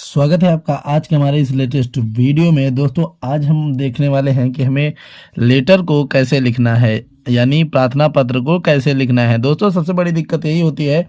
स्वागत है आपका आज के हमारे इस लेटेस्ट वीडियो में। दोस्तों आज हम देखने वाले हैं कि हमें लेटर को कैसे लिखना है, यानी प्रार्थना पत्र को कैसे लिखना है। दोस्तों सबसे बड़ी दिक्कत यही होती है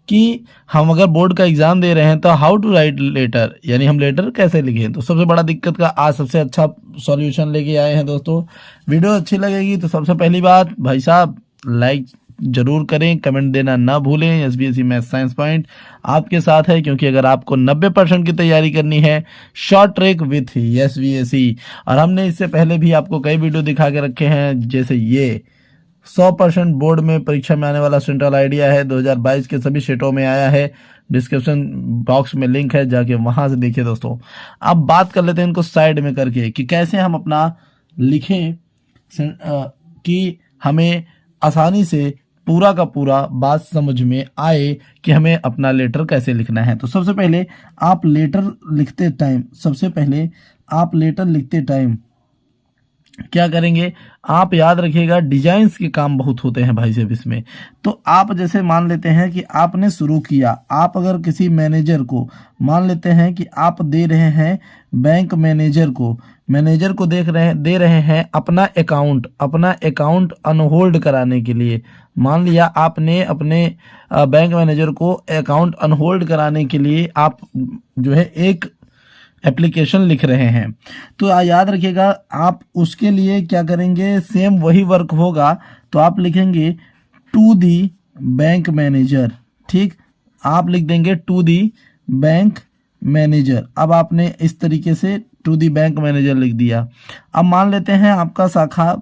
कि हम अगर बोर्ड का एग्ज़ाम दे रहे हैं तो हाउ टू राइट लेटर, यानी हम लेटर कैसे लिखें। तो सबसे बड़ा दिक्कत का आज सबसे अच्छा सॉल्यूशन लेके आए हैं। दोस्तों वीडियो अच्छी लगेगी तो सबसे पहली बात भाई साहब लाइक जरूर करें, कमेंट देना ना भूलें। एसबीएसई मैथ साइंस पॉइंट आपके साथ है, क्योंकि अगर आपको 90% की तैयारी करनी है शॉर्ट ट्रैक विथ एसबीएसई, और हमने इससे पहले भी आपको कई वीडियो दिखा के रखे हैं, जैसे ये 100% बोर्ड में परीक्षा में आने वाला सेंट्रल आइडिया है, 2022 के सभी सेटों में आया है। डिस्क्रिप्शन बॉक्स में लिंक है, जाके वहां से देखिए। दोस्तों अब बात कर लेते हैं इनको साइड में करके कि कैसे हम अपना लिखें कि हमें आसानी से पूरा का पूरा बात समझ में आए कि हमें अपना लेटर कैसे लिखना है। तो सबसे पहले आप लेटर लिखते टाइम क्या करेंगे, आप याद रखिएगा डिजाइन्स के काम बहुत होते हैं भाई साहब इसमें। तो आप जैसे मान लेते हैं कि आपने शुरू किया, आप अगर किसी मैनेजर को मान लेते हैं कि आप दे रहे हैं बैंक मैनेजर को दे रहे हैं अपना अकाउंट अनहोल्ड कराने के लिए। मान लिया आपने अपने बैंक मैनेजर को अकाउंट अनहोल्ड कराने के लिए आप जो है एक एप्लीकेशन लिख रहे हैं, तो याद रखिएगा आप उसके लिए क्या करेंगे, सेम वही वर्क होगा। तो आप लिखेंगे टू दी बैंक मैनेजर, ठीक, आप लिख देंगे टू दी बैंक मैनेजर। अब आपने इस तरीके से टू दी बैंक मैनेजर लिख दिया। अब मान लेते हैं आपका शाखा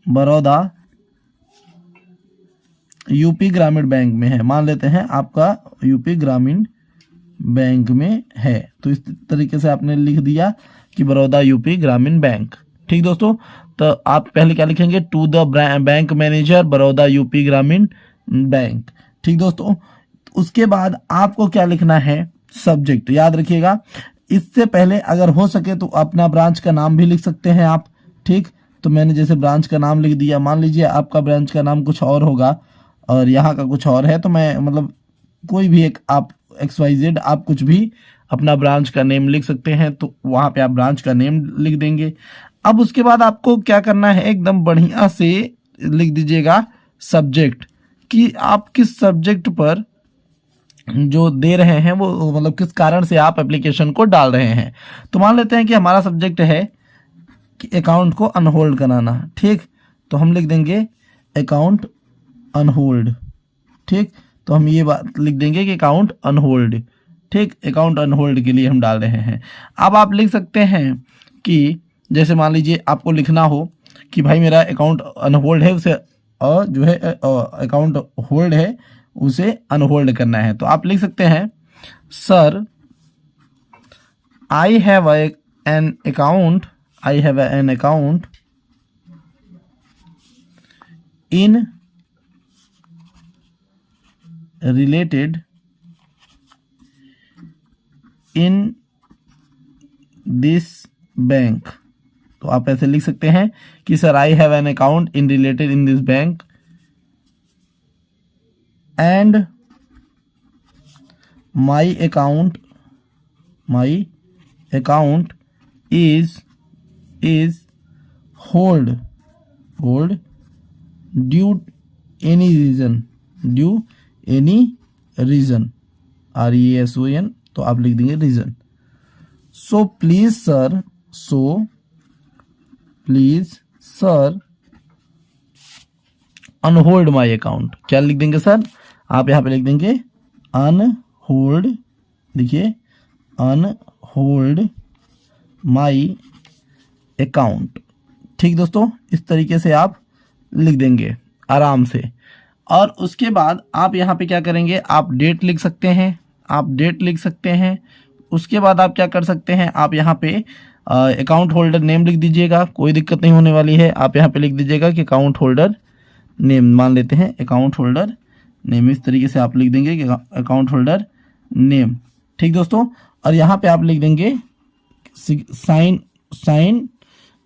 बड़ौदा यूपी ग्रामीण बैंक में है, मान लेते हैं आपका यूपी ग्रामीण बैंक में है, तो इस तरीके से आपने लिख दिया कि बड़ौदा यूपी ग्रामीण बैंक। ठीक दोस्तों, तो आप पहले क्या लिखेंगे, to the bank manager Baroda UP Gramin bank. ठीक दोस्तों, उसके बाद आपको क्या लिखना है, सब्जेक्ट। याद रखिएगा इससे पहले अगर हो सके तो अपना ब्रांच का नाम भी लिख सकते हैं आप। ठीक, तो मैंने जैसे ब्रांच का नाम लिख दिया, मान लीजिए आपका ब्रांच का नाम कुछ और होगा और यहाँ का कुछ और है, तो मैं मतलब कोई भी एक आप XYZ आप कुछ भी अपना ब्रांच का नेम लिख सकते हैं, तो वहां पे आप ब्रांच का नेम लिख देंगे। अब उसके बाद आपको क्या करना है, एकदम बढ़िया से लिख दीजिएगा सब्जेक्ट, कि आप किस सब्जेक्ट पर जो दे रहे हैं वो मतलब किस कारण से आप एप्लीकेशन को डाल रहे हैं। तो मान लेते हैं कि हमारा सब्जेक्ट है कि अकाउंट को अनहोल्ड कराना। ठीक, तो हम लिख देंगे अकाउंट अनहोल्ड। ठीक, तो हम ये बात लिख देंगे कि अकाउंट अनहोल्ड। ठीक, अकाउंट अनहोल्ड के लिए हम डाल रहे हैं। अब आप लिख सकते हैं कि जैसे मान लीजिए आपको लिखना हो कि भाई मेरा अकाउंट अनहोल्ड है, उसे और जो है अकाउंट होल्ड है उसे अनहोल्ड करना है। तो आप लिख सकते हैं sir I have an account in related in this bank. तो आप ऐसे लिख सकते हैं कि sir I have an account in related in this bank and my account is hold due any reason RESON, तो आप लिख देंगे reason. So please sir unhold my account. क्या लिख देंगे सर, आप यहां पे लिख देंगे अनहोल्ड, देखिए अनहोल्ड माई अकाउंट। ठीक दोस्तों, इस तरीके से आप लिख देंगे आराम से। और उसके बाद आप यहाँ पे क्या करेंगे, आप डेट लिख सकते हैं। उसके बाद आप क्या कर सकते हैं, आप यहाँ पे अकाउंट होल्डर नेम लिख दीजिएगा, कोई दिक्कत नहीं होने वाली है। आप यहाँ पे लिख दीजिएगा कि अकाउंट होल्डर नेम, मान लेते हैं अकाउंट होल्डर नेम, इस तरीके से आप लिख देंगे कि अकाउंट होल्डर नेम। ठीक दोस्तों, और यहाँ पे आप लिख देंगे साइन,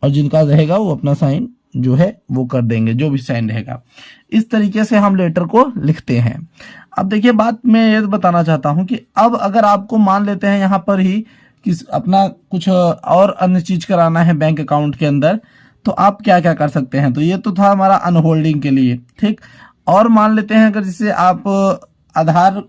और जिनका रहेगा वो अपना साइन जो है वो कर देंगे, जो भी साइन रहेगा। इस तरीके से हम लेटर को लिखते हैं। अब देखिए बात मैं ये बताना चाहता हूं कि अब अगर आपको मान लेते हैं यहाँ पर ही कि अपना कुछ और अन्य चीज कराना है बैंक अकाउंट के अंदर, तो आप क्या क्या कर सकते हैं। तो ये तो था हमारा अनहोल्डिंग के लिए, ठीक। और मान लेते हैं अगर जैसे आप आधार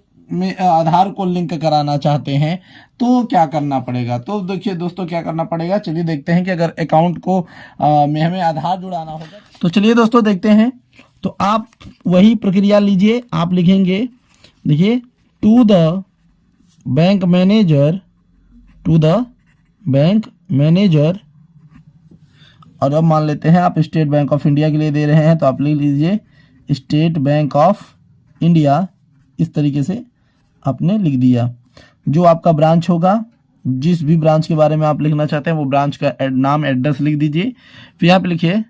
को लिंक कराना चाहते हैं तो क्या करना पड़ेगा। तो देखिए दोस्तों क्या करना पड़ेगा, चलिए देखते हैं कि अगर अकाउंट को में हमें आधार जुड़ाना होगा तो चलिए दोस्तों देखते हैं। तो आप वही प्रक्रिया लीजिए, आप लिखेंगे देखिए to the bank manager, to the bank manager. और अब मान लेते हैं आप स्टेट बैंक ऑफ इंडिया के लिए दे रहे हैं तो आप लिख लीजिए स्टेट बैंक ऑफ इंडिया। इस तरीके से आपने लिख दिया। जो आपका ब्रांच होगा, जिस भी ब्रांच के बारे में आप लिखना चाहते हैं वो ब्रांच का नाम एड्रेस लिख दीजिए। फिर यहाँ पे लिखिए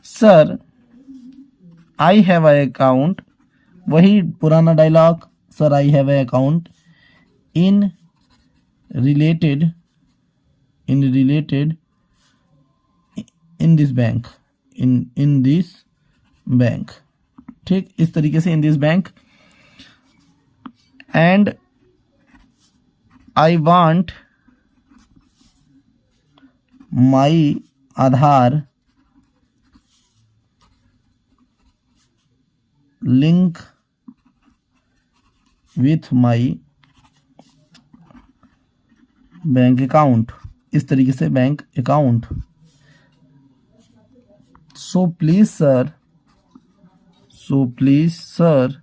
sir I have a account, वही पुराना dialogue, sir I have a account in related in this bank, in this bank, ठीक। इस तरीके से in this bank and I want my Aadhaar link with my bank account. इस तरीके से bank account. So please sir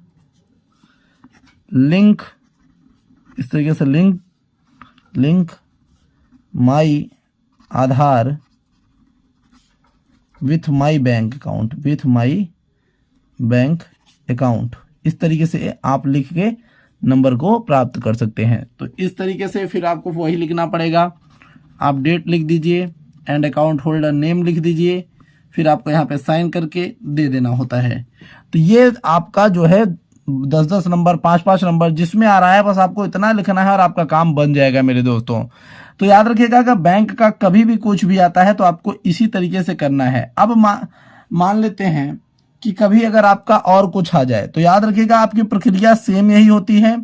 link, इस तरीके से link my Aadhaar with my bank account, with my bank account. इस तरीके से आप लिख के नंबर को प्राप्त कर सकते हैं। तो इस तरीके से फिर आपको वही लिखना पड़ेगा। आप डेट लिख दीजिए एंड अकाउंट होल्डर नेम लिख दीजिए, फिर आपको यहाँ पे साइन करके दे देना होता है। तो ये आपका जो है 10-10 नंबर, 5-5 नंबर जिसमें आ रहा है, बस आपको इतना लिखना है और आपका काम बन जाएगा मेरे दोस्तों। तो याद रखिएगा कि बैंक का कभी भी कुछ भी आता है तो आपको इसी तरीके से करना है। अब मान लेते हैं कि कभी अगर आपका और कुछ आ जाए तो याद रखिएगा आपकी प्रक्रिया सेम यही होती है।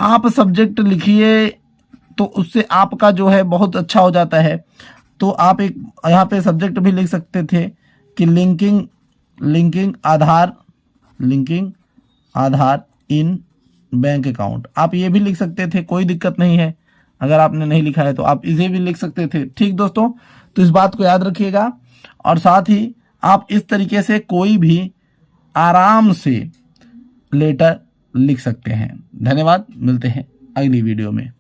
आप सब्जेक्ट लिखिए तो उससे आपका जो है बहुत अच्छा हो जाता है। तो आप एक यहाँ पे सब्जेक्ट भी लिख सकते थे कि लिंकिंग आधार इन बैंक अकाउंट। आप ये भी लिख सकते थे, कोई दिक्कत नहीं है। अगर आपने नहीं लिखा है तो आप इसे भी लिख सकते थे, ठीक दोस्तों। तो इस बात को याद रखिएगा और साथ ही आप इस तरीके से कोई भी आराम से लेटर लिख सकते हैं। धन्यवाद, मिलते हैं अगली वीडियो में।